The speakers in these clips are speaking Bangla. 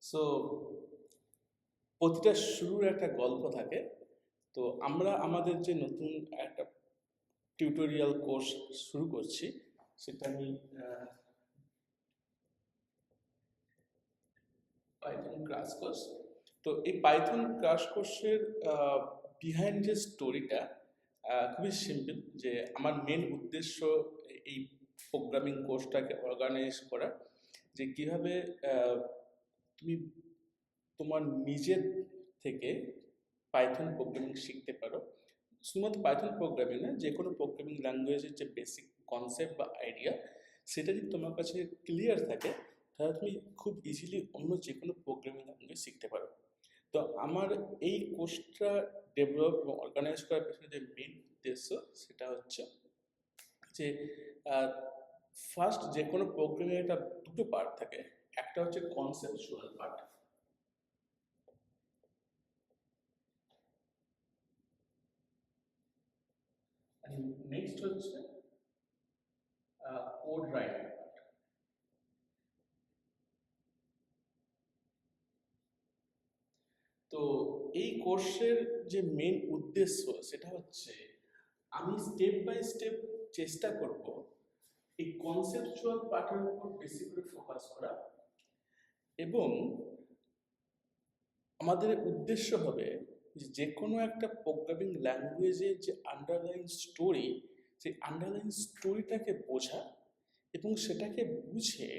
সো প্রতিটা শুরুর একটা গল্প থাকে। তো আমরা আমাদের যে নতুন একটা টিউটোরিয়াল কোর্স শুরু করছি, সেটা আমি পাইথন ক্র্যাশ কোর্স। তো এই পাইথন ক্র্যাশ কোর্সের বিহাইন্ড যে স্টোরিটা খুবই সিম্পল, যে আমার মেন উদ্দেশ্য এই প্রোগ্রামিং কোর্সটাকে অর্গানাইজ করা, যে কিভাবে তুমি তোমার নিজের থেকে পাইথন প্রোগ্রামিং শিখতে পারো। শুধুমাত্র পাইথন প্রোগ্রামিং না, যে কোনো প্রোগ্রামিং ল্যাঙ্গুয়েজের যে বেসিক কনসেপ্ট বা আইডিয়া, সেটা যদি তোমার কাছে ক্লিয়ার থাকে, তাহলে তুমি খুব ইজিলি অন্য যে কোনো প্রোগ্রামিং ল্যাঙ্গুয়েজ শিখতে পারো। তো আমার এই কোর্সটা ডেভেলপ এবং অর্গানাইজ করার পেছনে যে মেন উদ্দেশ্য, সেটা হচ্ছে যে ফার্স্ট যে কোনো প্রোগ্রামিং একটা দুটো পার্ট থাকে। একটা হচ্ছে কনসেপচুয়াল পার্ট, নেক্সট হচ্ছে কোড রাইটিং পার্ট। তো এই কোর্সের যে মেন উদ্দেশ্য, সেটা হচ্ছে আমি স্টেপ বাই স্টেপ চেষ্টা করব এই কনসেপচুয়াল পার্টের উপর বেশি করে ফোকাস করা, এবং আমাদের উদ্দেশ্য হবে যে কোনো একটা প্রোগ্রামিং ল্যাঙ্গুয়েজের যে আন্ডারলাইন স্টোরি, সেই আন্ডারলাইন স্টোরিটাকে বোঝা এবং সেটাকে বুঝে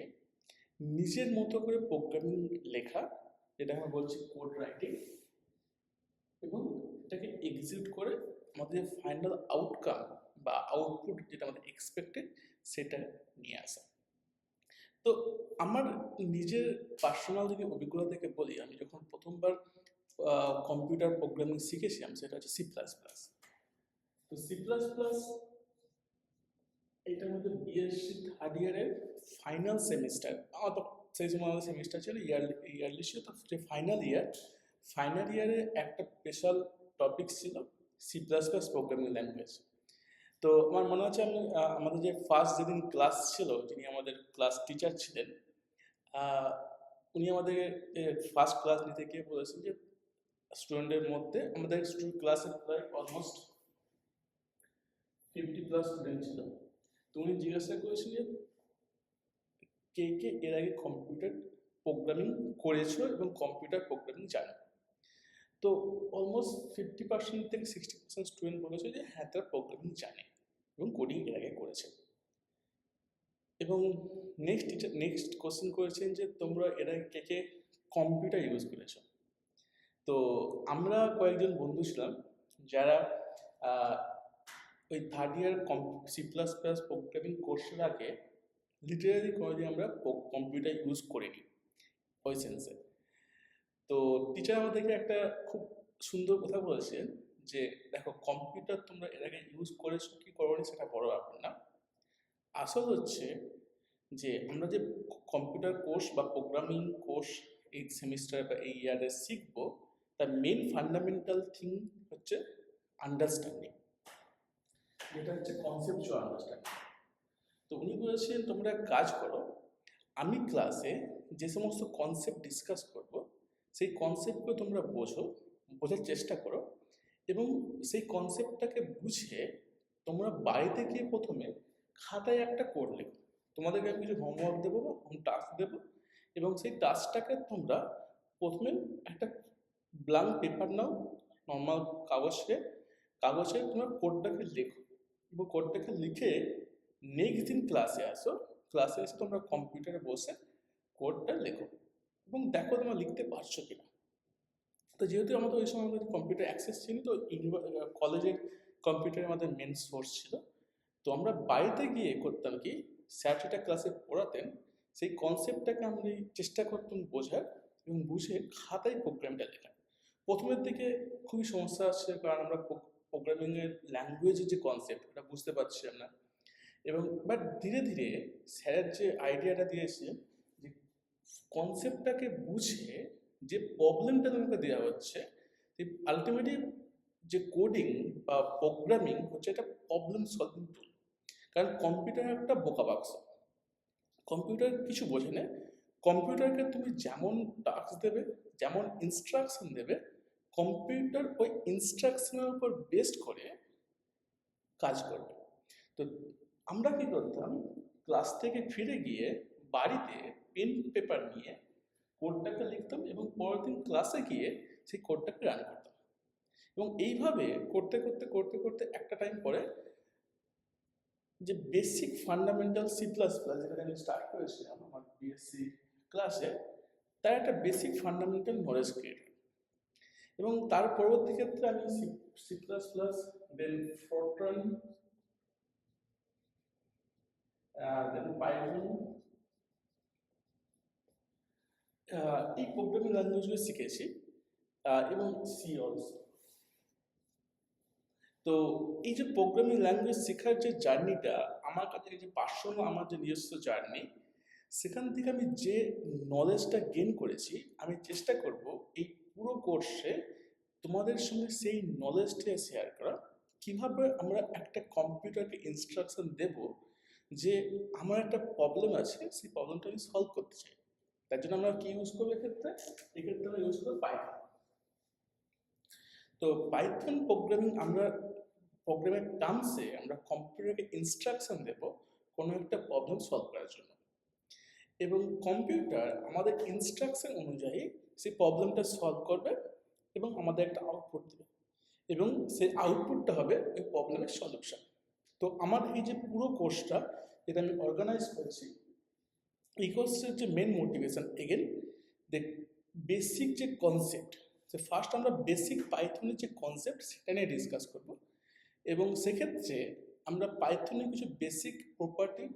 নিজের মতো করে প্রোগ্রামিং লেখা, যেটা আমরা বলছি কোড রাইটিং, এবং এটাকে এক্সিকিউট করে আমাদের ফাইনাল আউটকাম বা আউটপুট যেটা আমাদের এক্সপেক্টেড, সেটা নিয়ে আসা। তো আমার নিজের পার্সোনাল যদি অভিজ্ঞতা থেকে বলি, আমি যখন প্রথমবার কম্পিউটার প্রোগ্রামিং শিখেছিলাম, সেটা হচ্ছে C++। তো C++ এইটার মধ্যে বিএসসি থার্ড ইয়ারের ফাইনাল সেমিস্টার, আমার তো সেই সময় আমাদের সেমিস্টার ছিল ইয়ারলি ছিল, তো যে ফাইনাল ইয়ারে একটা স্পেশাল টপিক ছিল C++ প্রোগ্রামিং ল্যাঙ্গুয়েজ। তো আমার মনে আছে আমি আমাদের যে ফার্স্ট যেদিন ক্লাস ছিল, যিনি আমাদের ক্লাস টিচার ছিলেন, উনি আমাদের ফার্স্ট ক্লাস নিতে গিয়ে বলেছেন যে স্টুডেন্টের মধ্যে, আমাদের ক্লাসে প্রায় অলমোস্ট 50+ স্টুডেন্ট ছিল। তো উনি জিজ্ঞাসা করেছেন যে কে কে এর আগে কম্পিউটার প্রোগ্রামিং করেছো এবং কম্পিউটার প্রোগ্রামিং জানো। তো অলমোস্ট 50% থেকে 60% স্টুডেন্ট বলেছে যে হ্যাঁ, তারা প্রোগ্রামিং জানে এবং কোডিং এর আগে করেছে। এবং নেক্সট কোশ্চেন করেছেন যে তোমরা এর আগে কে কে কম্পিউটার ইউজ করেছো। তো আমরা কয়েকজন বন্ধু ছিলাম যারা ওই থার্ড ইয়ার C++ প্রোগ্রামিং কোর্সের আগে লিটারালি কোনোদিন আমরা কম্পিউটার ইউজ করিনি ওই সেন্সে। তো টিচার আমাদেরকে একটা খুব সুন্দর কথা বলেছেন যে দেখো, কম্পিউটার তোমরা এর আগে ইউজ করেছো কি করোনি সেটা বড় ব্যাপার না, আসল হচ্ছে যে আমরা যে কম্পিউটার কোর্স বা প্রোগ্রামিং কোর্স এই সেমিস্টার বা এই ইয়ারে শিখবো, তার মেন ফান্ডামেন্টাল থিং হচ্ছে আন্ডারস্ট্যান্ডিং, যেটা হচ্ছে কনসেপচুয়াল আন্ডারস্ট্যান্ডিং। তো উনি বলেছেন তোমরা এক কাজ করো, আমি ক্লাসে যে সমস্ত কনসেপ্ট ডিসকাস করব, সেই কনসেপ্টগুলো তোমরা বোঝার চেষ্টা করো, এবং সেই কনসেপ্টটাকে বুঝে তোমরা বাড়িতে গিয়ে প্রথমে খাতায় একটা কোড লেখো। তোমাদেরকে আমি কিছু হোমওয়ার্ক দেবো বা হোম টাস্ক দেবো, এবং সেই টাস্কটাকে তোমরা প্রথমে একটা ব্ল্যাঙ্ক পেপার নাও, নর্মাল কাগজে তোমরা কোডটাকে লেখো, এবং কোডটাকে লিখে নেক্সট দিন ক্লাসে এসে তোমরা কম্পিউটারে বসে কোডটা লেখো এবং দেখো তোমরা লিখতে পারছো কিনা। তো যেহেতু আমাদের ওই সময় আমাদের কম্পিউটার অ্যাক্সেস ছিল, তো কলেজের কম্পিউটার আমাদের মেন সোর্স ছিল। তো আমরা বাড়িতে গিয়ে করতাম কি, স্যার যেটা ক্লাসে পড়াতেন সেই কনসেপ্টটাকে আমরা চেষ্টা করতাম বোঝার, এবং বুঝে খাতায় প্রোগ্রামটা লেখার। প্রথমের দিকে খুবই সমস্যা আসছে, কারণ আমরা প্রোগ্রামিংয়ের ল্যাঙ্গুয়েজের যে কনসেপ্ট ওটা বুঝতে পারছিলাম না। এবং বাট ধীরে ধীরে স্যার যে আইডিয়াটা দিয়েছে, যে কনসেপ্টটাকে বুঝে যে প্রবলেমটা তোমাকে দেওয়া হচ্ছে, সেই আলটিমেটলি যে কোডিং বা প্রোগ্রামিং হচ্ছে একটা প্রবলেম সলভিং টুল। কারণ কম্পিউটার একটা বোকা বাক্স, কম্পিউটার কিছু বোঝে না, কম্পিউটারকে তুমি যেমন টাস্ক দেবে, যেমন ইনস্ট্রাকশন দেবে, কম্পিউটার ওই ইনস্ট্রাকশনের উপর বেস্ড করে কাজ করবে। তো আমরা কি করতাম, ক্লাস থেকে ফিরে গিয়ে বাড়িতে পেন পেপার নিয়ে কোডটাকে লিখতাম এবং পরের দিন ক্লাসে গিয়ে সেই কোডটাকে রান করতাম। এবং এইভাবে করতে করতে করতে করতে একটা টাইম পরে যে basic fundamental C plus plus, যেটা আমি স্টার্ট করেছিলাম আমার বিএসসি ক্লাসে, তার একটা বেসিক ফান্ডামেন্টাল নলেজ ক্রিয়েট। এবং তার পরবর্তী ক্ষেত্রে আমি সি প্লাস প্লাস, দেন ফরট্রান, দেন পাইথন, এই প্রোগ্রামিং ল্যাঙ্গুয়েজগুলো শিখেছি, এবং সি অলসো। তো এই যে প্রোগ্রামিং ল্যাঙ্গুয়েজ শেখার যে জার্নিটা, আমার কাছে যে পার্সোনাল আমার যে নিজস্ব জার্নি, সেখান থেকে আমি যে নলেজটা গেইন করেছি, আমি চেষ্টা করব এই পুরো কোর্সে তোমাদের সঙ্গে সেই নলেজটা শেয়ার করা, কিভাবে আমরা একটা কম্পিউটারকে ইনস্ট্রাকশন দেব যে আমার একটা প্রবলেম আছে, সেই প্রবলেমটা আমি সলভ করতে চাই। তার জন্য আমরা কি ইউজ করবো এক্ষেত্রে আমরা ইউজ করবো পাইথন। তো পাইথন প্রোগ্রামের টার্মসে আমরা কম্পিউটারকে ইনস্ট্রাকশন দেব কোনো একটা প্রবলেম সলভ করার জন্য, এবং কম্পিউটার আমাদের ইনস্ট্রাকশন অনুযায়ী সেই প্রবলেমটা সলভ করবে এবং আমাদের একটা আউটপুট দেবে, এবং সেই আউটপুটটা হবে ওই প্রবলেমের সলিউশন। তো আমার এই যে পুরো কোর্সটা যেটা আমি অর্গানাইজ করেছি, এই কোর্সের যে মেন মোটিভেশন, এগেন দেখ, বেসিক যে কনসেপ্ট, যে ফার্স্ট আমরা বেসিক পাইথনের যে কনসেপ্ট সেটা নিয়ে ডিসকাস করব, এবং সেক্ষেত্রে আমরা পাইথনের কিছু বেসিক প্রপার্টি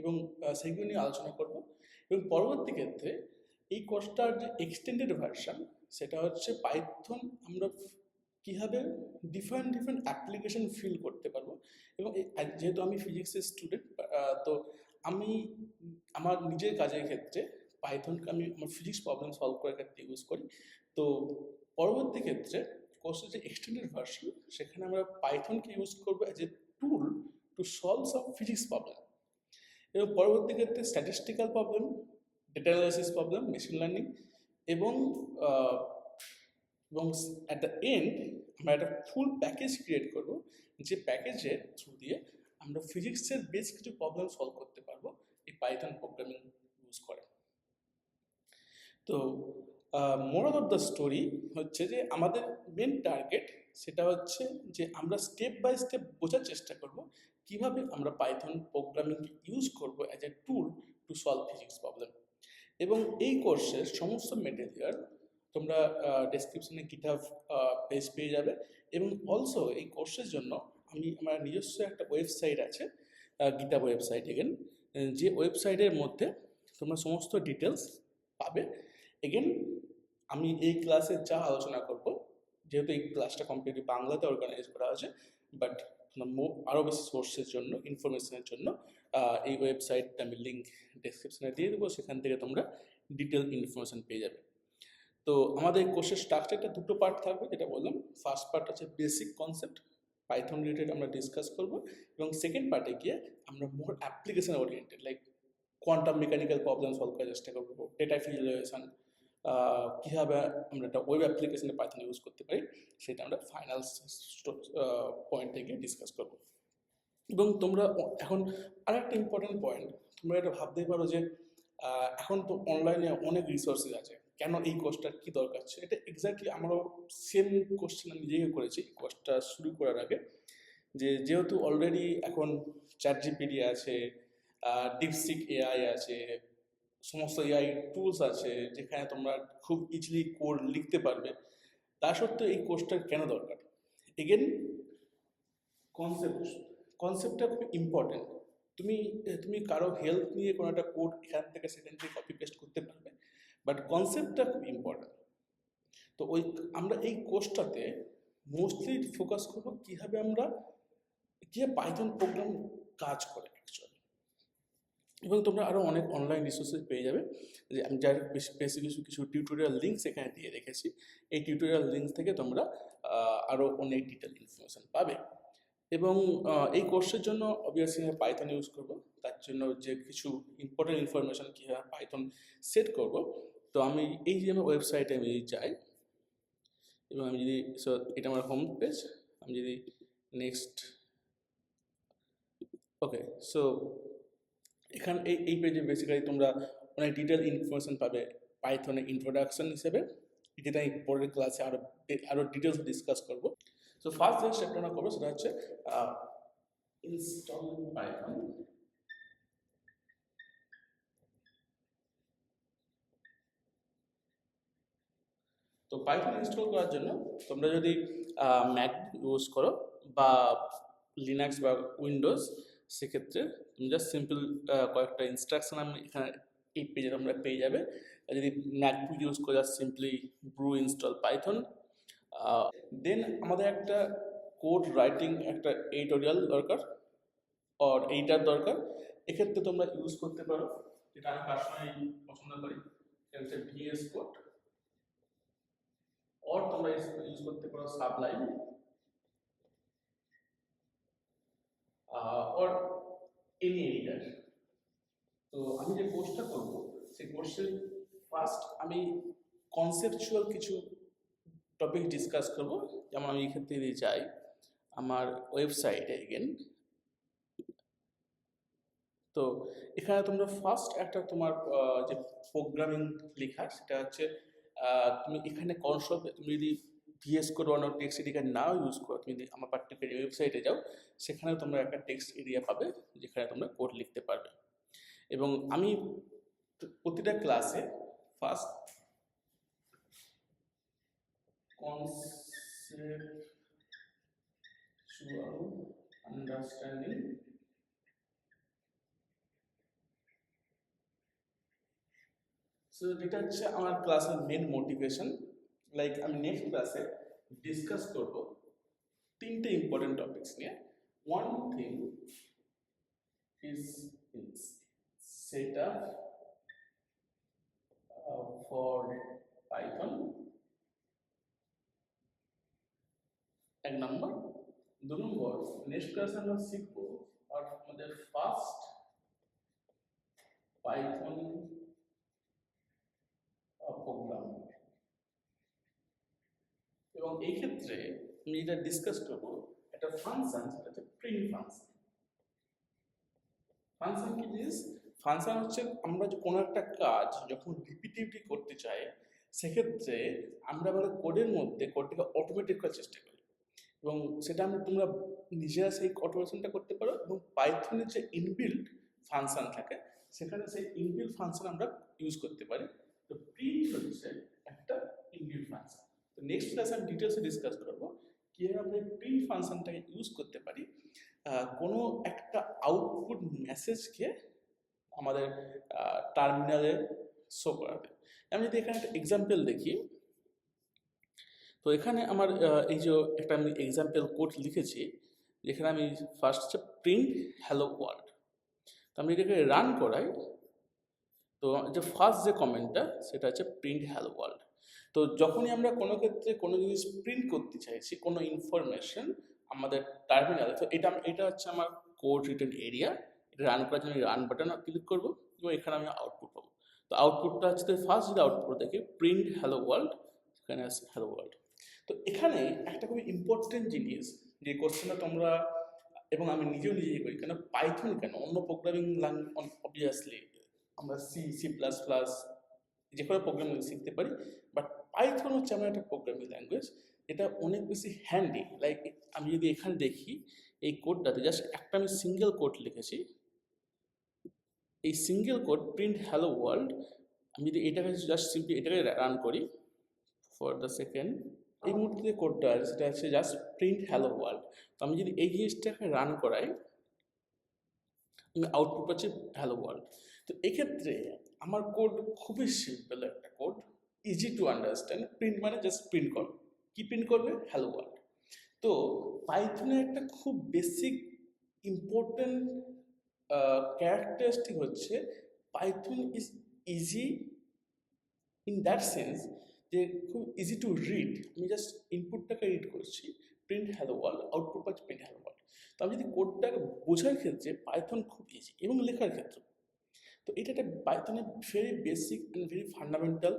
এবং সেগুলো নিয়ে আলোচনা করব। এবং পরবর্তী ক্ষেত্রে এই কোর্সটার যে এক্সটেন্ডেড ভার্সন, সেটা হচ্ছে পাইথন আমরা কীভাবে ডিফারেন্ট ডিফারেন্ট অ্যাপ্লিকেশন ফিল করতে পারবো। এবং যেহেতু আমি ফিজিক্সের স্টুডেন্ট, তো আমি আমার নিজের কাজের ক্ষেত্রে পাইথনকে আমি আমার ফিজিক্স প্রবলেম সলভ করার ক্ষেত্রে ইউজ করি। তো পরবর্তী ক্ষেত্রে কোর্সের যে এক্সটেন্ডেড ভার্সন, সেখানে আমরা পাইথনকে ইউজ করবো as a tool to solve some physics problem. এবং পরবর্তী ক্ষেত্রে statistical problem, data analysis problem, machine learning, এবং এবং অ্যাট দ্য এন্ড আমরা একটা ফুল প্যাকেজ ক্রিয়েট করব, যে প্যাকেজের থ্রু দিয়ে আমরা ফিজিক্সের বেশ কিছু প্রবলেম সলভ করতে পারবো এই পাইথন প্রোগ্রামিং ইউজ করে। তো মোরাল অফ দ্য স্টোরি হচ্ছে যে আমাদের মেন টার্গেট সেটা হচ্ছে যে আমরা স্টেপ বাই স্টেপ বোঝার চেষ্টা করব কিভাবে আমরা পাইথন প্রোগ্রামিংকে ইউজ করব as a tool to solve physics problem. এবং এই কোর্সের সমস্ত মেটেরিয়াল তোমরা ডেসক্রিপশনে গিটহাব পেজ পেয়ে যাবে। এবং অলসো এই কোর্সের জন্য আমার নিজস্ব একটা ওয়েবসাইট আছে, গিটহাব ওয়েবসাইট, যে ওয়েবসাইটের মধ্যে তোমরা সমস্ত ডিটেলস পাবে। এগেন আমি এই ক্লাসে যা আলোচনা করব, যেহেতু এই ক্লাসটা কমপ্লিটলি বাংলাতে অর্গানাইজ করা আছে, বাট আরও বেশি সোর্সের জন্য, ইনফরমেশনের জন্য এই ওয়েবসাইটটা আমি লিঙ্ক ডেসক্রিপশনে দিয়ে দেবো, সেখান থেকে তোমরা ডিটেল ইনফরমেশন পেয়ে যাবে। তো আমাদের কোর্সের স্ট্রাকচারটা দুটো পার্ট থাকবে, যেটা বললাম। ফার্স্ট পার্ট হচ্ছে বেসিক কনসেপ্ট পাইথন রিলেটেড আমরা ডিসকাস করব, এবং সেকেন্ড পার্টে গিয়ে আমরা more application oriented, like quantum mechanical problem solve করার চেষ্টা করবো, ডেটা ভিজুয়ালাইজেশন, কীভাবে আমরা একটা ওয়েব অ্যাপ্লিকেশনে পাইথন ইউজ করতে পারি, সেটা আমরা ফাইনাল পয়েন্টে গিয়ে ডিসকাস করবো। এবং তোমরা এখন আরেকটা ইম্পর্টেন্ট পয়েন্ট, তোমরা এটা ভাবতেই পারো যে এখন তো অনলাইনে অনেক রিসোর্সেস আছে, কেন এই কোর্সটার কী দরকার ছিল? এটা এক্স্যাক্টলি আমরাও সেম কোশ্চেন আমি নিজেকে করেছি কোর্সটা শুরু করার আগে, যে যেহেতু অলরেডি এখন চ্যাটজিপিটি আছে, ডিপসিক এআই আছে, সমস্ত এআই টুলস আছে, যেখানে তোমরা খুব ইজিলি কোড লিখতে পারবে, তা সত্ত্বেও এই কোর্সটার কেন দরকার? এগেন কনসেপ্টটা খুব ইম্পর্টেন্ট। তুমি কারো হেল্প নিয়ে কোনো একটা কোড এখান থেকে সেখান থেকে কপি পেস্ট করতে পারবে, বাট কনসেপ্টটা খুব ইম্পর্টেন্ট। তো আমরা এই কোর্সটাতে মোস্টলি ফোকাস করবো কীভাবে পাইথন প্রোগ্রাম কাজ করে অ্যাকচুয়ালি। এবং তোমরা আরও অনেক অনলাইন রিসোর্সেস পেয়ে যাবে, যে আমি যার বেশি কিছু টিউটোরিয়াল লিঙ্কস এখানে দিয়ে রেখেছি। এই টিউটোরিয়াল লিঙ্কস থেকে তোমরা আরও অনেক ডিটেল ইনফরমেশান পাবে। এবং এই কোর্সের জন্য অবভিয়াসলি আমি পাইথন ইউজ করব। তার জন্য যে কিছু ইম্পর্টেন্ট ইনফরমেশন কীভাবে পাইথন সেট করব, তো আমি এই যে আমার ওয়েবসাইটে আমি যদি যাই এবং আমি যদি এটা আমার হোম পেজ, আমি যদি নেক্সট, ওকে, সো এখান এই পেজে বেসিক্যালি তোমরা অনেক ডিটেল ইনফরমেশন পাবে পাইথনের ইন্ট্রোডাকশন হিসেবে, যেটা আমি পরের ক্লাসে আরও ডিটেলস ডিসকাস করব। সো ফার্স্ট যে স্টেপটা আমরা করবো সেটা হচ্ছে ইনস্টল পাইথন। তো পাইথন ইনস্টল করার জন্য তোমরা যদি ম্যাক ইউজ করো বা লিনাক্স বা উইন্ডোজ, সেক্ষেত্রে তুমি জাস্ট সিম্পল কয়েকটা ইনস্ট্রাকশন আমি এখানে এই পেজে তোমরা পেয়ে যাবে। আর যদি ম্যাকবুক ইউজ করে just simply brew install python. Then আমাদের একটা কোড রাইটিং একটা এডিটোরিয়াল দরকার, আর এইটার দরকার। এক্ষেত্রে তোমরা ইউজ করতে পারো, যেটা আমি পার্সোনালি পছন্দ করি, এটা হচ্ছে ভিএস কোড, और তোমরা ইউজ করতে পারো সাবলাইম, और এনি এডিটর। তো আমি যে কোর্সটা করব সেই কোর্সের ফার্স্ট আমি কনসেপচুয়াল কিছু টপিক ডিসকাস করব। যেমন আমি এক্ষেত্রে যদি যাই আমার ওয়েবসাইটে এগেন, তো এখানে তোমরা ফার্স্ট একটা তোমার যে প্রোগ্রামিং লেখা সেটা হচ্ছে তুমি এখানে কনসোল, তুমি যদি ভিএস কোড বা টেক্সট এরিয়া নাও ইউজ করো, তুমি যদি আমার পার্টিকুলার ওয়েবসাইটে যাও সেখানে তোমরা একটা টেক্সট এরিয়া পাবে যেখানে তোমরা কোড লিখতে পারবে। এবং আমি প্রতিটা ক্লাসে ফার্স্ট কনসেপচুয়াল আন্ডারস্ট্যান্ডিং, সো যেটা হচ্ছে আমার ক্লাসের মেন মোটিভেশন। লাইক আমি নেক্সট ক্লাসে ডিসকাস করব তিনটে ইম্পর্টেন্ট টপিকস নিয়ে। One thing is set up for Python, এক নম্বর। দু নম্বর, নেক্সট ক্লাসে আমরা শিখবো আর আমাদের ফার্স্ট পাইথন প্রোগ্রাম। এবং এই ক্ষেত্রে আমি যেটা ডিসকাস করবো একটা ফাংশন, সেটা হচ্ছে প্রিন্ট ফাংশন। ফাংশন কি জিনিস? ফাংশন হচ্ছে আমরা কোনো একটা কাজ যখন রিপিটিভলি করতে চাই সেক্ষেত্রে আমরা আমাদের কোডের মধ্যে কোডটাকে অটোমেটিক করার চেষ্টা করি, এবং সেটা তোমরা নিজেরা সেই অটোমেশনটা করতে পারো। এবং পাইথনের যে ইনবিল্ট ফাংশন থাকে সেখানে সেই ইনবিল্ট ফাংশন আমরা ইউজ করতে পারি। তো প্রিন্ট হচ্ছে একটা ইনবিল্ট ফাংশন। তো নেক্সট ক্লাসে আমি ডিটেলসে ডিসকাস করবো কীভাবে আমরা প্রিন্ট ফাংশনটাকে ইউজ করতে পারি কোনো একটা আউটপুট মেসেজকে আমাদের টার্মিনালে শো করাতে। আমি যদি এখানে একটা এক্সাম্পল দেখি, তো এখানে আমার এই যে একটা আমি এক্সাম্পল কোড লিখেছি, যেখানে আমি ফার্স্ট হচ্ছে প্রিন্ট হ্যালো ওয়ার্ল্ড। তো আমি এটাকে রান করাই, তো যে ফার্স্ট যে কমেন্টটা সেটা হচ্ছে প্রিন্ট হ্যালো ওয়ার্ল্ড। তো যখনই আমরা কোনো ক্ষেত্রে কোনো জিনিস প্রিন্ট করতে চাইছি, কোনো ইনফরমেশন আমাদের টার্মিনালে, তো এটা হচ্ছে আমার কোড রিটার্ন এরিয়া। এটা রান করার জন্য রান বাটন ক্লিক করবো এবং এখানে আমি আউটপুট পাবো। তো আউটপুটটা হচ্ছে ফার্স্ট যদি আউটপুট দেখি প্রিন্ট হ্যালো ওয়ার্ল্ড, এখানে আছে হ্যালো ওয়ার্ল্ড। তো এখানে একটা খুবই ইম্পর্টেন্ট জিনিস, যে কোশ্চেনটা তোমরা এবং আমি নিজেও নিজেই করি, কেন পাইথন কেন, অন্য প্রোগ্রামিং ল্যাঙ্গুয়েজ অবভিয়াসলি আমরা সি প্লাস প্লাস যে কোনো প্রোগ্রামিং শিখতে পারি, বাট পাইথন হচ্ছে আমার একটা প্রোগ্রামিং ল্যাঙ্গুয়েজ এটা অনেক বেশি হ্যান্ডি। লাইক আমি যদি এখানে দেখি এই কোডটাতে জাস্ট একটা আমি সিঙ্গেল কোড লিখেছি, এই single quote print hello world. আমি যদি এটাকে জাস্ট সিম্পলি এটাকে রান করি ফর দ্য সেকেন্ড, এই মুহূর্তে যে কোডটা আছে সেটা হচ্ছে জাস্ট প্রিন্ট হ্যালো ওয়ার্ল্ড। তো আমি যদি এই জিনিসটাকে রান করাই আমি আউটপুট পাচ্ছি হ্যালো ওয়ার্ল্ড। তো এক্ষেত্রে আমার কোড খুবই সিম্পল একটা code, easy to understand. Print মানে জাস্ট প্রিন্ট করবে, কি প্রিন্ট করবে? Hello world. তো পাইথনের একটা খুব বেসিক ইম্পর্টেন্ট ক্যারেক্টারিস্টিক হচ্ছে Python is easy in that sense যে খুব ইজি টু রিড। আমি জাস্ট ইনপুটটাকে রিড করছি, প্রিন্ট হ্যালো ওয়ার্ল্ড, আউটপুট পাচ্ছি প্রিন্ট হ্যালো ওয়ার্ল্ড। তো আমি যদি কোডটা বোঝার ক্ষেত্রে পাইথন খুব ইজি এবং লেখার ক্ষেত্রে, তো এটা একটা পাইথনের very basic and very fundamental.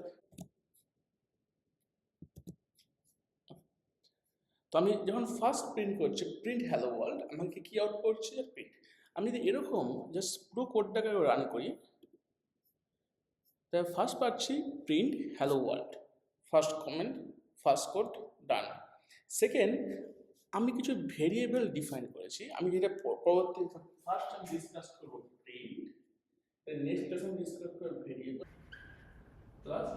তো আমি যখন ফার্স্ট প্রিন্ট করছি প্রিন্ট হ্যালো ওয়ার্ল্ড, আমাকে কি আউট করছে প্রিন্ট। আমি যদি এরকম জাস্ট পুরো কোডটাকে রান করি, তাই ফার্স্ট পাচ্ছি print hello world, first comment, first code done. Second, আমি কিছু ভেরিয়েবল ডিফাইন করেছি, আমি যেটা পরবর্তী ফার্স্ট আমি ডিসকাস করবো প্রিন্ট, নেক্সট ক্লাসে আমি ডিসকাস করবো ভেরিয়েবল প্লাস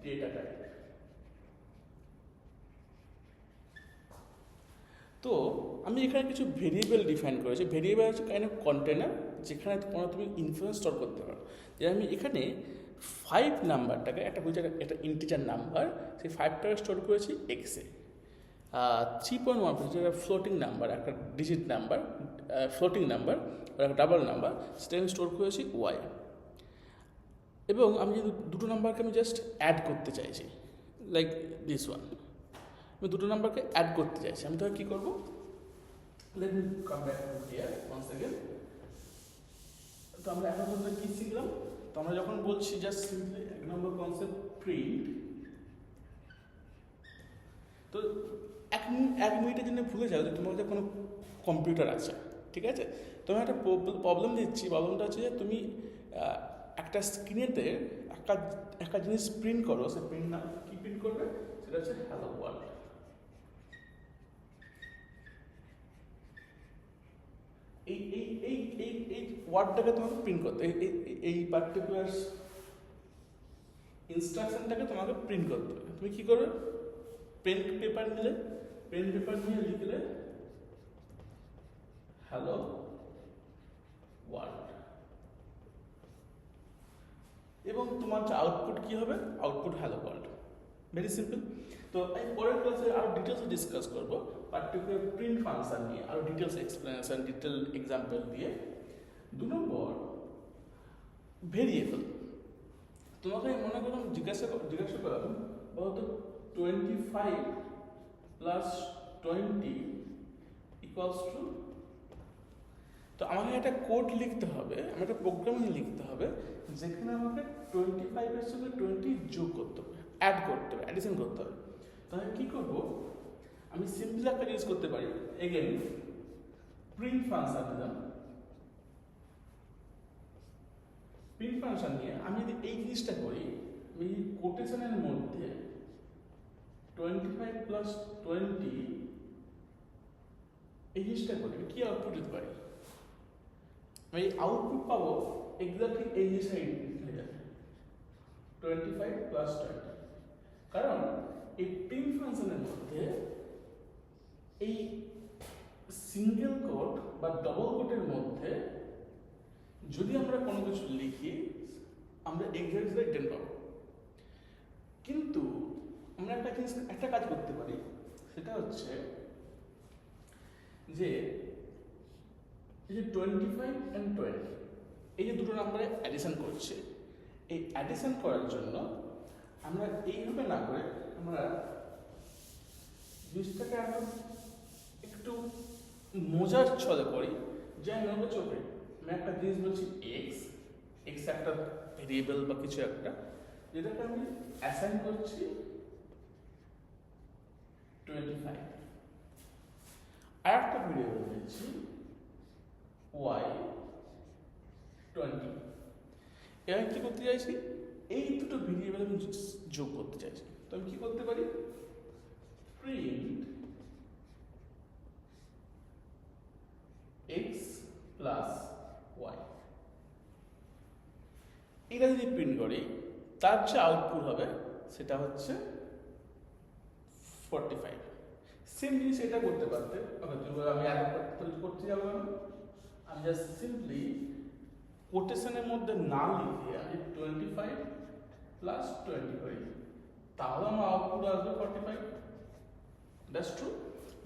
ডেটা টাইপ। তো আমি এখানে কিছু ভেরিয়েবল ডিফাইন করেছি। ভেরিয়েবল হচ্ছে কাইন্ড অফ কন্টেনার, যেখানে কোনো তুমি ইনফরমেশন স্টোর করতে পারো। যে আমি এখানে 5 নাম্বারটাকে, একটা হচ্ছে একটা ইন্টিজার নাম্বার, সেই 5টাকে স্টোর করেছি এক্সে। 3.1 হচ্ছে একটা ফ্লোটিং নাম্বার, একটা ডিজিট নাম্বার, ফ্লোটিং নাম্বার, একটা ডাবল নাম্বার, সেটা আমি স্টোর করেছি ওয়াই। এবং আমি যদি দুটো নাম্বারকে আমি জাস্ট অ্যাড করতে চাইছি, লাইক দিস ওয়ান, আমি দুটো নাম্বারকে অ্যাড করতে চাইছি, আমি তাহলে কী করবো, let me come back to here once again. তো আমরা এখন পর্যন্ত কী শিখলাম, তো আমরা যখন বলছি জাস্ট সিম্পলি 1 নম্বর কনসেপ্ট প্রিন্ট, তো 1 মিনিটের জন্য ভুলে যাও যে তোমার কাছে কোনো কম্পিউটার আছে, ঠিক আছে। তোমার একটা প্রবলেম দিচ্ছি, প্রবলেমটা হচ্ছে যে তুমি একটা স্ক্রিনেতে একটা জিনিস প্রিন্ট করো, সে প্রিন্ট না কী প্রিন্ট করবে, সেটা হচ্ছে হ্যালো ওয়ার্ল্ড। এই এই এই এই এই ওয়ার্ডটাকে তোমাকে প্রিন্ট করতে, এই পার্টিকুলার ইনস্ট্রাকশনটাকে তোমাকে প্রিন্ট করতে হবে। তুমি কী করবে, পেন পেপার নিয়ে লিখলে হ্যালো ওয়ার্ল্ড, এবং তোমার যে আউটপুট কী হবে, output hello world, very simple. তো আমি পরের ক্লাসে আরও ডিটেলসে ডিসকাস করবো পার্টিকুলার প্রিন্ট ফাংশন নিয়ে, আরও ডিটেলস এক্সপ্লেনেশন, ডিটেল এক্সাম্পল দিয়ে। 2 নম্বর ভেরিয়েবল। তোমাকে আমি মনে করলাম জিজ্ঞাসা করলাম বলতো 25 প্লাস 20 ইকুয়ালস টু, তো আমাকে একটা কোড লিখতে হবে, আমার একটা প্রোগ্রামিং লিখতে হবে, যেখানে আমাকে 25-এর সঙ্গে 20 যোগ করতে হবে, অ্যাড করতে হবে, অ্যাডিশন করতে হবে। তাহলে কী করবো, আমি সিম্পল একটা ইউজ করতে পারি, এগেন প্রিন্ট ফাংশন দিলাম। প্রিন্ট ফাংশন নিয়ে আমি যদি এই জিনিসটা করি, আমি কোটেশনের মধ্যে 25 প্লাস 20 এই জিনিসটা করি, আমি কী আউটপুট দিতে পারি, আমি আউটপুট পাবো এক্স্যাক্টলি এই জিনিসটা হয়ে যাবে 25 প্লাস 20। কারণ এই প্রিন্ট ফাংশনের মধ্যে এই সিঙ্গেল কোট বা ডবল কোটের মধ্যে যদি আমরা কোনো কিছু লিখি, আমরা এক্স্যাক্টলি রিটার্ন পাবো। কিন্তু আমরা একটা কাজ করতে পারি, সেটা হচ্ছে যে এই যে 25 and 20 এই যে দুটো নাম্বারে অ্যাডিশন করছে, এই অ্যাডিশন করার জন্য আমরা এইভাবে না করে আমরা জিনিসটাকে একটু মজার ছলে করি। যে আমি মনে চোখে আমি একটা জিনিস বলছি এক্স একটা ভেরিয়েবল বা কিছু একটা, যেটাকে আমি অ্যাসাইন করছি 25, আর একটা ভেরিয়েবল দিচ্ছি ওয়াই 20। এবার কী করতে চাইছি, এই দুটো ভেরিয়েবল আমি যোগ করতে চাইছি। তো আমি কী করতে পারি, প্রিন্ট এক্স প্লাস ওয়াই, এটা যদি প্রিন্ট করি, তার যে আউটপুট হবে সেটা হচ্ছে 45। সেম জিনিস এটা করতে পারতে, আমি আগে করতে যাবো না, আমি জাস্ট সিম্পলি কোটেশনের মধ্যে না লিখে আমি 25 প্লাস 20 করি, তাহলে আমার আউটপুট আসবে 45। That's true.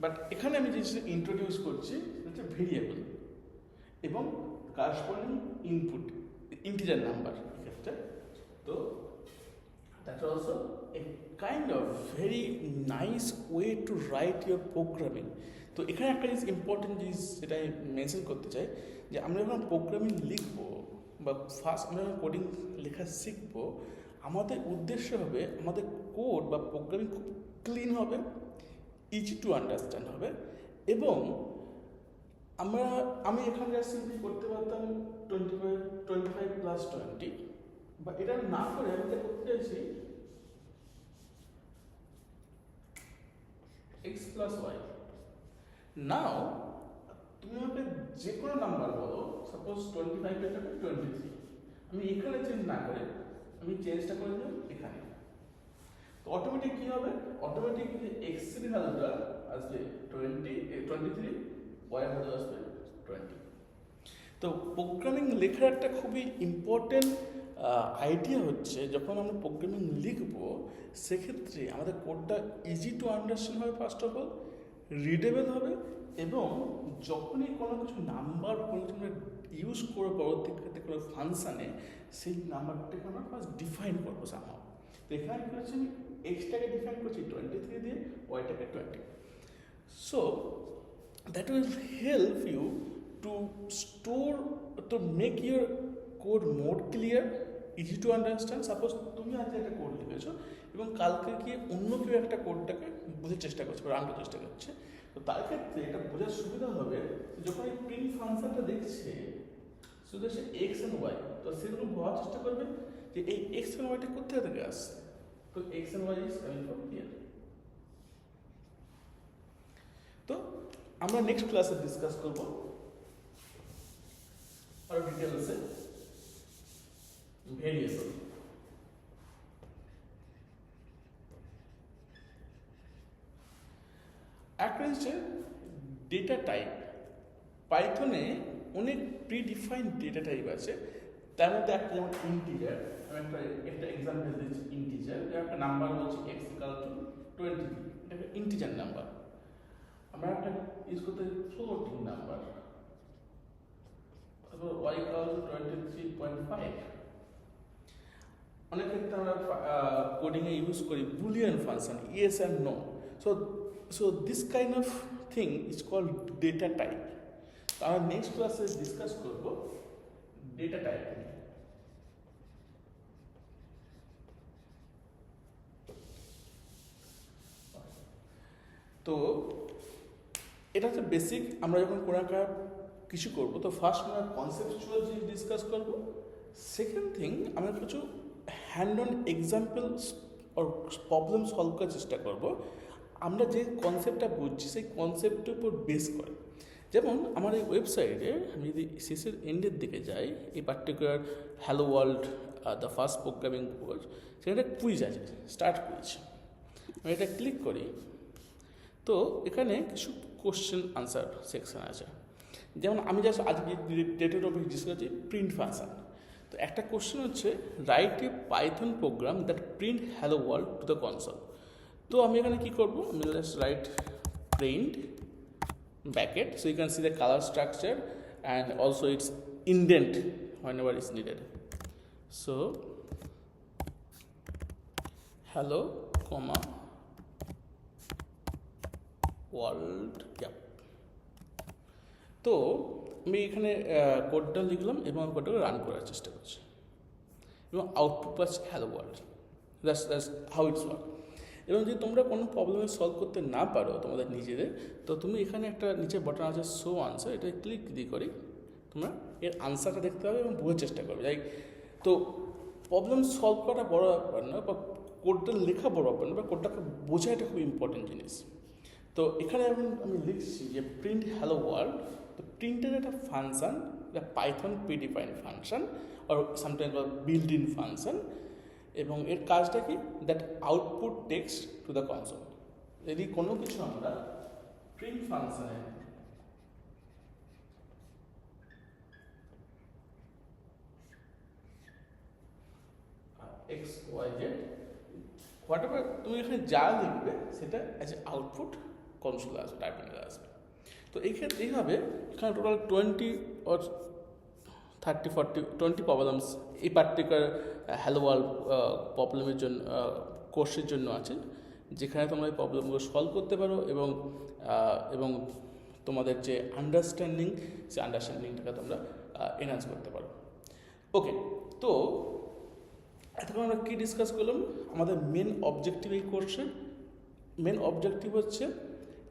বাট এখানে আমি যে ইন্ট্রোডিউস করছি হচ্ছে ভেরিয়েবল এবং কারেসপন্ডিং ইনপুট ইন্টিজার নাম্বার এক্ষেত্রে। তো that's also a kind of very nice way to right your programming. তো তো এখানে একটা জিনিস ইম্পর্টেন্ট জিনিস যেটা আমি মেনশন করতে চাই, যে আমরা যখন প্রোগ্রামিং লিখবো বা ফার্স্ট আমরা যখন কোডিং লেখা শিখবো, আমাদের উদ্দেশ্য হবে আমাদের কোড বা প্রোগ্রামিং খুব ক্লিন হবে, ইজি টু আন্ডারস্ট্যান্ড হবে, এবং আমি এখানে যা সিম্পলি করতে পারতাম 25 + 20, বা এটা না করে আমি এটা করতে চাইছি x + y। নাও তুমি আমাকে যে কোনো নাম্বার বলো, সাপোজ 25 23, আমি এখানে চেঞ্জ না করে আমি চেঞ্জটা করে দিলাম এখানে, তো অটোমেটিক কি হবে, অটোমেটিক x এর ভ্যালুটা আসবে 23, y এর ভ্যালু আসবে 20। তো প্রোগ্রামিং লেখার একটা খুবই ইম্পর্টেন্ট আইডিয়া হচ্ছে, যখন আমরা প্রোগ্রামিং লিখবো সেক্ষেত্রে আমাদের কোডটা ইজি টু আন্ডারস্ট্যান্ড হবে, ফার্স্ট অফ অল রিডেবল হবে, এবং যখনই কোনো কিছু নাম্বার কোনো কিছু আমরা ইউজ করবো পরবর্তী ক্ষেত্রে কোনো ফাংশানে, সেই নাম্বারটাকে আমরা ফার্স্ট ডিফাইন করবো সামহাও। তো এখানে কী হচ্ছে, আমি এক্সটাকে ডিফাইন করছি 23 দিয়ে, ওয়াইটাকে 20। So that will help you to store, to make your code more clear, easy to understand. Suppose তুমি আজকে একটা কোড লিখেছো এবং কালকে গিয়ে অন্য কেউ একটা কোডটাকে বোঝার চেষ্টা করছে বা রান করার চেষ্টা করছে, তো তার ক্ষেত্রে এটা বোঝার সুবিধা হবে যখন এই প্রিন্ট ফাংশনটা দেখছে শুধু সে এক্স অ্যান্ড ওয়াই, তো সেগুলো বোঝার চেষ্টা করবে যে এই এক্স অ্যান্ড ওয়াইটা কোথা থেকে আসছে, তো X and Y is coming from here. তো আমরা নেক্সট ক্লাসে ডিসকাস করবো আরো ডিটেলসে ভেরিয়েবল। একটা হচ্ছে ডেটা টাইপ। পাইথনে অনেক প্রিডিফাইন্ড ডেটা টাইপ আছে, তার মধ্যে একটা যেমন ইন্টিজার। আমি একটা এক্সাম্পল দিচ্ছি, ইন্টিজার একটা নাম্বার বলছি x = 23, এটা একটা ইন্টিজার নাম্বার। আমরা একটা ইউজ করতে ফ্লোটিং নাম্বার, y = 23.5। অনেক ক্ষেত্রে আমরা কোডিংয়ে ইউজ করি Boolean function, yes and no. So this kind of thing is called data type. তো আমরা নেক্সট ক্লাসে ডিসকাস করব ডেটা টাইপ। তো এটা হচ্ছে বেসিক। আমরা যখন কোনো একটা কিছু করবো, তো ফার্স্ট আমরা কনসেপচুয়াল জিনিস ডিসকাস করবো। সেকেন্ড থিং, আমরা কিছু হ্যান্ড অন এক্সাম্পলস আর প্রবলেম সলভ করার চেষ্টা করবো। আমরা যে কনসেপ্টটা বুঝছি সেই কনসেপ্টের উপর বেস করে, যেমন আমার এই ওয়েবসাইটে আমি যদি শেষের এন্ডের দিকে যাই, এই particular hello world the first programming course, সেখানে কুইজ আছে, স্টার্ট কুইজ। আমি এটা ক্লিক করি, তো এখানে কিছু কোশ্চেন আনসার সেকশন আছে। যেমন আমি জাস্ট আজকে ডেটের টপিক ডিসকাস করছি প্রিন্ট ফাংশন। তো একটা কোশ্চেন হচ্ছে write a Python program that print hello world to the console. তো আমি এখানে কী করবো, আমি just right print bracket, so you can see the color structure and also its indent whenever it's needed. So hello comma world, yeah. তো আমি এখানে কোডটা লিখলাম এবং কোডটাকে রান করার চেষ্টা করছি এবং আউটপুট পাচ্ছি hello world. That's how it's work. এবং যদি তোমরা কোনো প্রবলেমে সলভ করতে না পারো তোমাদের নিজেদের, তো তুমি এখানে একটা নিচে বাটন আছে শো আনসার, এটা ক্লিক দিয়ে করি তোমরা এর আনসারটা দেখতে পাবে এবং বোঝার চেষ্টা করবে। লাইক তো প্রবলেম সলভ করাটা বড় ব্যাপার না, বা কোডটা লেখা বড় ব্যাপার না, বা কোডটাকে বোঝা এটা খুব ইম্পর্টেন্ট জিনিস। তো এখানে আমি লিখছি যে প্রিন্ট হ্যালো ওয়ার্ল্ড। তো প্রিন্টের একটা ফাংশন, এটা পাইথন প্রিডিফাইন্ড ফাংশন আর সামটাইমস বিল্ড ইন ফাংশন, এবং এর কাজটা কি, that output text to the console. যদি কোনো কিছু আমরা প্রিন্ট ফাংশনে x y z whatever তুমি এখানে যা লিখবে সেটা অ্যাজ এ আউটপুট কনসোলে আসবে, টাইপিংয়ে আসবে। তো এই ক্ষেত্রে এইভাবে এখানে টোটাল 20 or 30-40 প্রবলেমস এই পার্টিকুলার হ্যালো ওয়ার্ল্ড প্রবলেমের জন্য কোর্সের জন্য আছে। যেখানে তোমরা এই প্রবলেমগুলো সলভ করতে পারো এবং তোমাদের যে আন্ডারস্ট্যান্ডিং, সেই আন্ডারস্ট্যান্ডিংটাকে তোমরা এনহান্স করতে পারো। ওকে, তো এতক্ষণ আমরা কী ডিসকাস করলাম? আমাদের মেন অবজেক্টিভ এই কোর্সের মেন অবজেক্টিভ হচ্ছে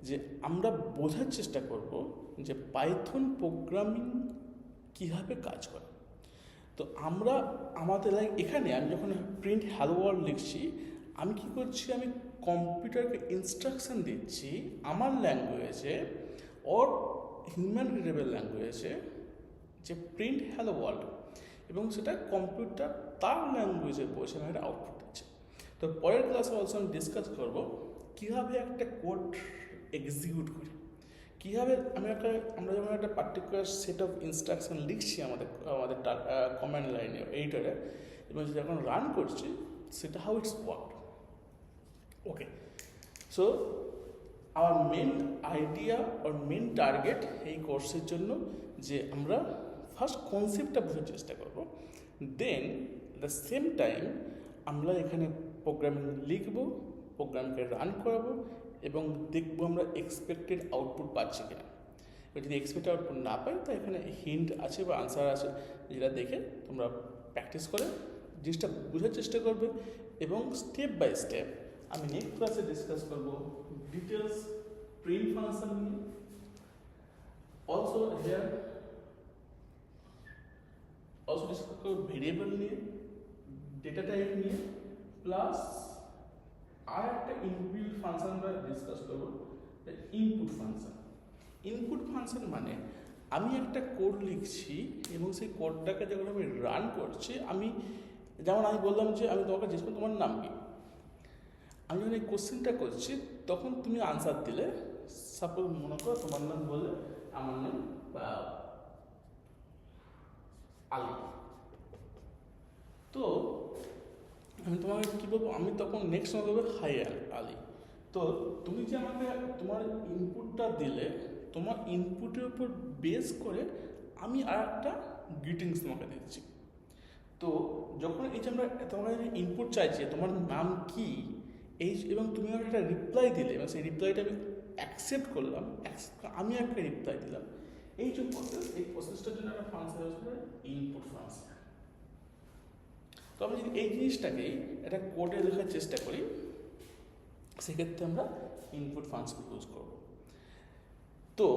যে আমরা বোঝার চেষ্টা করব যে পাইথন প্রোগ্রামিং কীভাবে কাজ করে। তো আমরা আমাদের এখানে আমি যখন প্রিন্ট হ্যালো ওয়ার্ল্ড লিখছি, আমি কি করছি, আমি কম্পিউটারকে ইনস্ট্রাকশন দিচ্ছি আমার ল্যাঙ্গুয়েজে অর হিউম্যান রিডেবল ল্যাঙ্গুয়েজে যে প্রিন্ট হ্যালো ওয়ার্ল্ড, এবং সেটা কম্পিউটার তার ল্যাঙ্গুয়েজে বসে আমি একটা আউটপুট দিচ্ছে। তো পরের ক্লাসে অলসো আমি ডিসকাস করবো কীভাবে একটা কোড এক্সিকিউট করি, কীভাবে আমরা যখন একটা পার্টিকুলার সেট অফ ইনস্ট্রাকশন লিখছি আমাদের কমান্ড লাইনে এডিটরে, এবং যখন রান করছি সেটা how it's work. Okay, so আমার মেন আইডিয়া আর মেন টার্গেট এই কোর্সের জন্য যে আমরা ফার্স্ট কনসেপ্টটা বোঝার চেষ্টা করব, দেন দ্য সেম টাইম আমরা এখানে প্রোগ্রামিং লিখব, প্রোগ্রামকে রান করাবো এবং দেখবো আমরা এক্সপেক্টেড আউটপুট পাচ্ছি কিনা। যদি এক্সপেক্টেড আউটপুট না পাই, তো এখানে হিন্ট আছে বা আনসার আছে, যেটা দেখে তোমরা প্র্যাকটিস করে জিনিসটা বোঝার চেষ্টা করবে। এবং স্টেপ বাই স্টেপ আমি নেক্সট ক্লাসে ডিসকাস করবো ডিটেলস প্রিন্ট ফাংশন নিয়ে, অলসো ডিসকাস করবো ভেরিয়েবল নিয়ে, ডেটা টাইপ নিয়ে, প্লাস আর একটা ইনবিল্ট ফাংশন আমরা ডিসকাস করবো, ইনপুট ফাংশন। ইনপুট ফাংশন মানে আমি একটা কোড লিখছি এবং সেই কোডটাকে যখন আমি রান করছি, যেমন আমি বললাম যে আমি তোমাকে জিজ্ঞেস করলাম তোমার নাম কি, আমি যখন এই কোশ্চেনটা করছি তখন তুমি আনসার দিলে, সাপোজ মনে করো তোমার নাম বলে আমার নাম আলী, তো আমি তোমাকে কী বলবো, আমি তখন নেক্সট সময় বলবো হাই আলী। তো তুমি যে আমাকে তোমার ইনপুটটা দিলে, তোমার ইনপুটের উপর বেস করে আমি আর একটা গ্রিটিংস তোমাকে দিচ্ছি। তো যখন এই যে আমরা তোমার ইনপুট চাইছি তোমার নাম কি, এবং তুমি আমাকে একটা রিপ্লাই দিলে, এবং সেই রিপ্লাইটা আমি অ্যাকসেপ্ট করলাম, আমি একটা রিপ্লাই দিলাম, এই যে প্রসেস, এই প্রসেসটার জন্য একটা ফাংশন হচ্ছে ইনপুট ফাংশন। তো আমরা যদি এই জিনিসটাকেই একটা কোডে লেখার চেষ্টা করি, সেক্ষেত্রে আমরা ইনপুট ফাংশন ইউজ করব। তো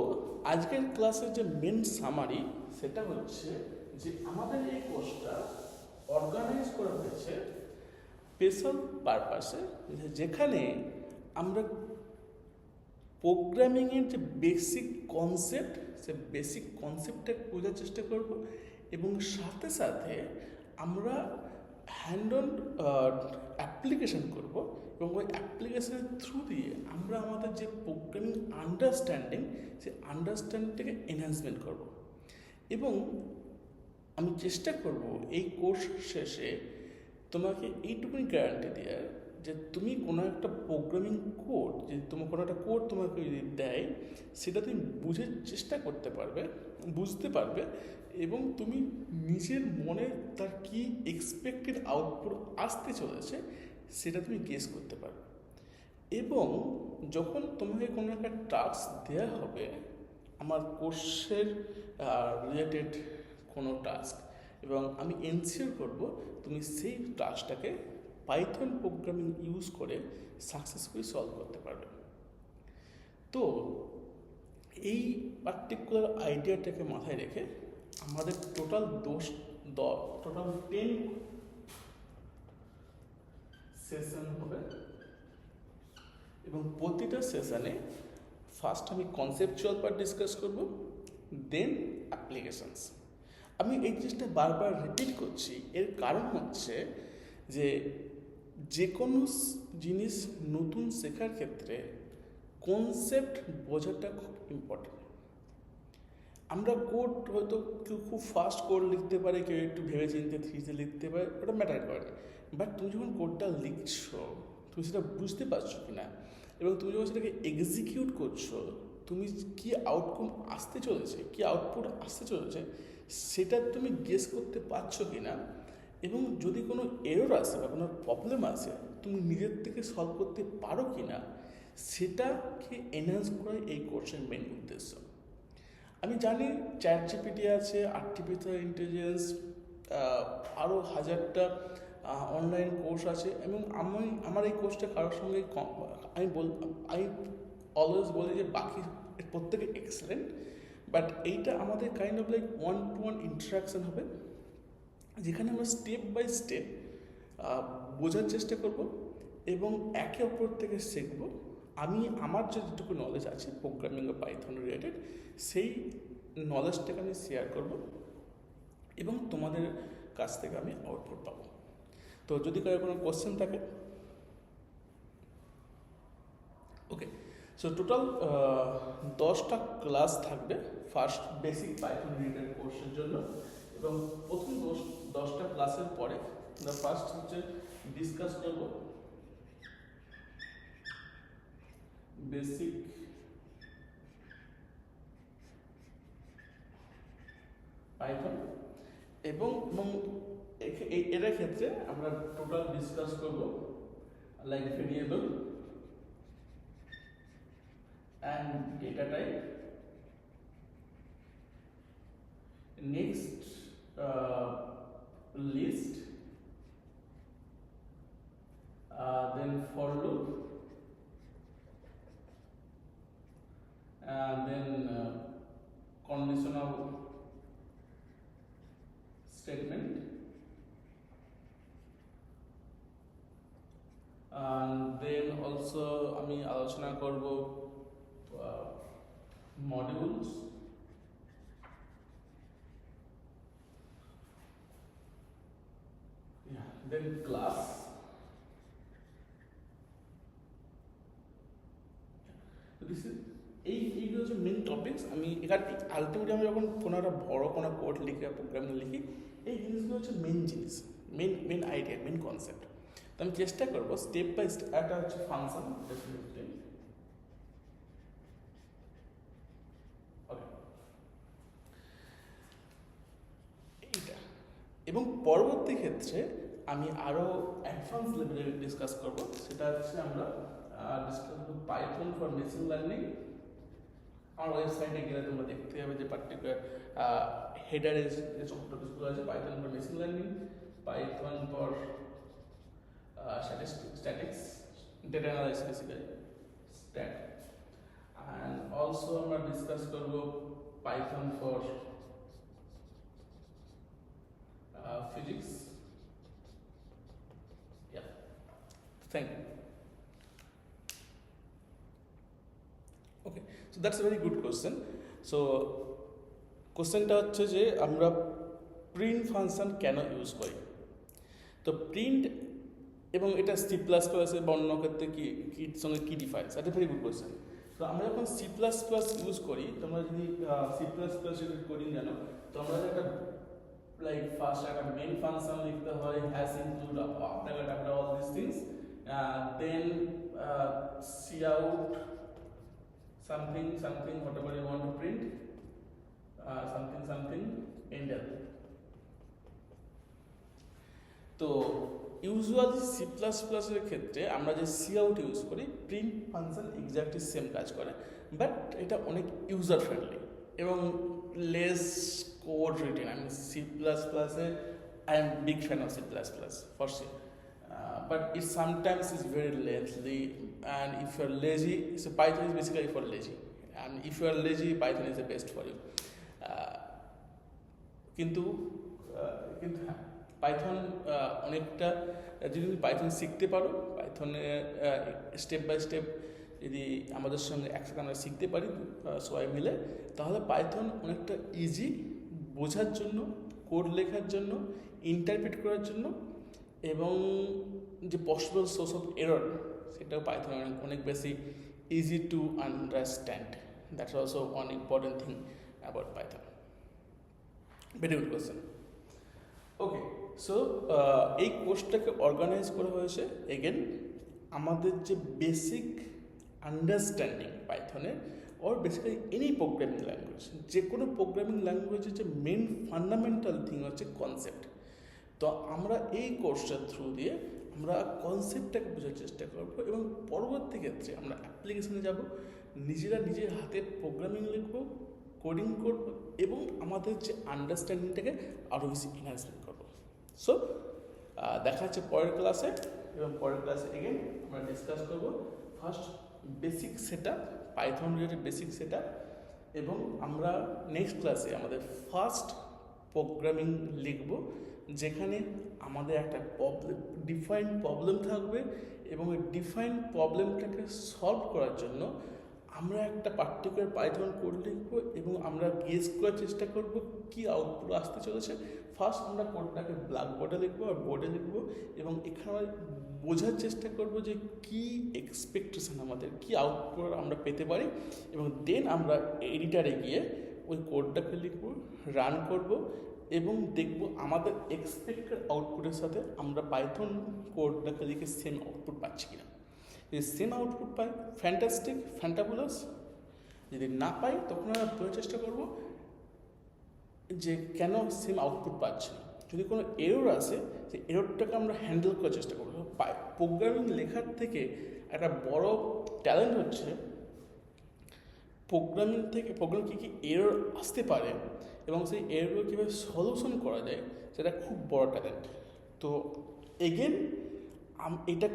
আজকের ক্লাসের যে মেন সামারি, সেটা হচ্ছে যে আমাদের এই কোর্সটা অর্গানাইজ করা হয়েছে স্পেশাল পারপাসে, যেখানে আমরা প্রোগ্রামিংয়ের যে বেসিক কনসেপ্ট, সে বেসিক কনসেপ্টটা বোঝার চেষ্টা করব, এবং সাথে সাথে আমরা হ্যান্ড অন অ্যাপ্লিকেশন করব, এবং ওই অ্যাপ্লিকেশনের থ্রু দিয়ে আমরা আমাদের যে প্রোগ্রামিং আন্ডারস্ট্যান্ডিং, সেই আন্ডারস্ট্যান্ডিংটাকে এনহ্যান্সমেন্ট করব। এবং আমি চেষ্টা করব এই কোর্স শেষে তোমাকে এইটুকুনি গ্যারান্টি দেওয়ার যে তুমি কোনো একটা প্রোগ্রামিং কোড, যদি তোমার কোনো একটা কোড তোমাকে যদি দেয়, সেটা তুমি বুঝে চেষ্টা করতে পারবে, বুঝতে পারবে, এবং তুমি নিজের মনে তার কি এক্সপেক্টেড আউটপুট আসতে চলেছে সেটা তুমি গেস করতে পারবে। এবং যখন তোমাকে কোনো একটা টাস্ক দেওয়া হবে, আমার কোর্সের রিলেটেড কোনো টাস্ক, এবং আমি এনশিওর করব তুমি সেই টাস্কটাকে পাইথন প্রোগ্রামিং ইউজ করে সাকসেসফুলি সলভ করতে পারবে। তো এই পার্টিকুলার আইডিয়াটাকে মাথায় রেখে আমাদের টোটাল 10 সেশন হবে, এবং প্রতিটা সেশনে ফার্স্ট আমি কনসেপচুয়াল পার্ট ডিসকাস করব, দেন অ্যাপ্লিকেশনস। আমি এই জিনিসটা বারবার রিপিট করছি, এর কারণ হচ্ছে যে কোনো জিনিস নতুন শেখার ক্ষেত্রে কনসেপ্ট বোঝাটা খুব ইম্পর্টেন্ট। আমরা কোড হয়তো কেউ খুব ফাস্ট কোড লিখতে পারে, কেউ একটু ভেবে চিনতে থ্রিতে লিখতে পারে, ওটা ম্যাটার করে না। বাট তুমি যখন কোডটা লিখছো, তুমি সেটা বুঝতে পারছো কি না, এবং তুমি যখন সেটাকে এক্সিকিউট করছো, তুমি কি আউটপুট আসতে চলেছে সেটা তুমি গেস করতে পারছো কি না, এবং যদি কোনো এরর আসে বা কোনো প্রবলেম আসে, তুমি নিজের থেকে সলভ করতে পারো কি না সেটাকে এনহ্যান্স করাই এই কোর্সের মেন উদ্দেশ্য। আমি জানি চ্যাট জিপিটি আছে, আর্টিফিশিয়াল ইন্টেলিজেন্স, আরও হাজারটা অনলাইন কোর্স আছে, এবং আমার এই কোর্সটা কারোর সঙ্গে আমি অলওয়েজ বলি যে বাকি প্রত্যেকে এক্সেলেন্ট, বাট এইটা আমাদের kind of like one to one interaction হবে, যেখানে আমরা স্টেপ বাই স্টেপ বোঝার চেষ্টা করব এবং একে অপর থেকে শিখব। আমি আমার যেটুকু নলেজ আছে প্রোগ্রামিং বা পাইথন রিলেটেড, সেই নলেজটাকে আমি শেয়ার করব এবং তোমাদের কাছ থেকে আমি আউটপুট পাবো। তো যদি কারো কোনো কোশ্চেন থাকে, ওকে। সো টোটাল 10টা ক্লাস থাকবে ফার্স্ট বেসিক পাইথন রিলেটেড কোর্সের জন্য, এবং প্রথম 10টা ক্লাসের পরে আমরা ফার্স্ট হচ্ছে ডিসকাস করব বেসিক পাইথন, এবং এর ক্ষেত্রে আমরা টোটাল ডিসকাস করব like variable and data type. Next, list, then for loop, then conditional statement, and then also আমি আলোচনা করব modules, then class, this is এইগুলো হচ্ছে মেন টপিকস। আমি এখানে আলটিমেটলি আমি যখন কোনো একটা বড় কোনো কোড লিখি বা প্রোগ্রামিং লিখি, এই জিনিসগুলো হচ্ছে মেন জিনিস, মেন আইডিয়া, মেন কনসেপ্ট। তো আমি চেষ্টা করবো স্টেপ বাই স্টেপ। একটা হচ্ছে ফাংশন, এইটা, এবং পরবর্তী ক্ষেত্রে আমি আরও অ্যাডভান্স লেভেলে ডিসকাস করব। সেটা হচ্ছে আমরা ডিসকাস করব পাইথন ফর মেশিন লার্নিং। আমার ওয়েবসাইটে গেলে তোমরা দেখতে হবে যে পার্টিকুলার হেডারে যে টপিকসগুলো আছে, Python for machine learning, Python for statics, data analysis basically stat, and also আমরা ডিসকাস করব Python for physics. Yeah, thank you. Okay, so that's a very good question. So কোশ্চেনটা হচ্ছে যে আমরা প্রিন্ট ফাংশন কেন ইউজ করি। তো প্রিন্ট এবং এটা সি প্লাস প্লাসের বর্ণ ক্ষেত্রে কি সঙ্গে কী ডিফারেন্স, এটা ভেরি গুড কোশ্চেন। তো আমরা যখন সি প্লাস প্লাস ইউজ করি, তোমরা যদি সি প্লাস প্লাস যদি কোডিং জানো, তো আমরা একটা like first একটা main function লিখতে হয়, has include আপনাকে একটা all these things, then cout something whatever you want to print, something enter. তো ইউজুয়ালি সি প্লাস প্লাসের ক্ষেত্রে আমরা যে cout ইউজ করি, প্রিন্ট ফাংশন এক্স্যাক্টলি সেম কাজ করে, বাট এটা অনেক ইউজার ফ্রেন্ডলি এবং less code written. I mean C++, I am big fan of C++ for sure, but it sometimes is very lengthy, and if you are lazy, so Python is basically for lazy, and if you are lazy, Python is the best for you. কিন্তু হ্যাঁ, পাইথন অনেকটা, যদি তুমি পাইথন শিখতে পারো, পাইথনে স্টেপ বাই স্টেপ যদি আমাদের সঙ্গে একসাথে আমরা শিখতে পারি সবাই মিলে, তাহলে পাইথন অনেকটা ইজি বোঝার জন্য, কোড লেখার জন্য, ইন্টারপ্রেট করার জন্য, এবং যে পসিবল সোর্স অফ এরর সেটাও পাইথন অনেক বেশি easy to understand. That's also one important thing about python. Very good question. Okay, so এই কোর্সটাকে অর্গানাইজ করা হয়েছে এগেন আমাদের যে বেসিক আন্ডারস্ট্যান্ডিং পাইথনের, or basically any programming language, যে কোনো প্রোগ্রামিং ল্যাঙ্গুয়েজের যে মেন ফান্ডামেন্টাল থিং হচ্ছে কনসেপ্ট। তো আমরা এই কোর্সটার থ্রু দিয়ে আমরা কনসেপ্টটাকে বোঝার চেষ্টা করব এবং পরবর্তী ক্ষেত্রে আমরা অ্যাপ্লিকেশনে যাব, নিজের হাতে প্রোগ্রামিং লিখব, কোডিং করব এবং আমাদের যে আন্ডারস্ট্যান্ডিংটাকে আরও বেশি এনহান্সমেন্ট করব। সো দেখা হচ্ছে পরের ক্লাসে, এবং পরের ক্লাসে এগেন আমরা ডিসকাস করব first basic set up, Python related basic set up, এবং আমরা নেক্সট ক্লাসে আমাদের ফার্স্ট প্রোগ্রামিং লিখব, যেখানে আমাদের একটা ডিফাইন্ড প্রবলেম থাকবে এবং এই ডিফাইন্ড প্রবলেমটাকে সলভ করার জন্য আমরা একটা পার্টিকুলার পাইথন কোড লিখব এবং আমরা গেস করার চেষ্টা করব কি আউটপুট আসতে চলেছে। ফার্স্ট আমরা কোডটাকে ব্ল্যাকবোর্ডে লিখবো আর বোর্ডে লিখবো এবং এখানে বোঝার চেষ্টা করব যে কি এক্সপেকটেশন আমাদের, কি আউটপুট আমরা পেতে পারি, এবং দেন আমরা এডিটারে গিয়ে ওই কোডটাকে লিখব, রান করব এবং দেখব আমাদের এক্সপেক্টেড আউটপুটের সাথে আমরা পাইথন কোডটাকে লিখে সেম আউটপুট পাচ্ছি কিনা। যদি সেম আউটপুট পাই ফ্যান্টাস্টিক, ফ্যান্টাবুলাস। যদি না পাই তখন আমরা বোঝার চেষ্টা করব যে কেন সেম আউটপুট পাচ্ছি না। যদি কোনো এরর আসে সেই এররটাকে আমরা হ্যান্ডেল করার চেষ্টা করব। প্রোগ্রামিং লেখার থেকে একটা বড় ট্যালেন্ট হচ্ছে প্রোগ্রাম কী এরর আসতে পারে এবং সেই এররগুলো কীভাবে সলিউশন করা যায়, সেটা খুব বড় ট্যালেন্ট। তো এগেন এটা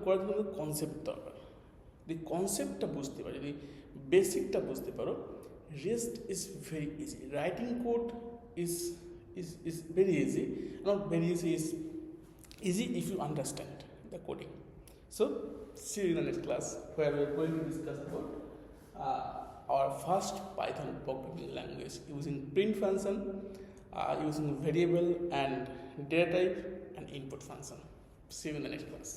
করার জন্য কনসেপ্ট দরকার। যদি কনসেপ্টটা বুঝতে পারো, যদি বেসিকটা বুঝতে পারো, rest is very easy. Writing code is very easy. Not very easy, is easy if you understand the coding. So see you in the next class where we are going to discuss about our first Python programming language using print function, using variable and data type and input function. See you in the next class.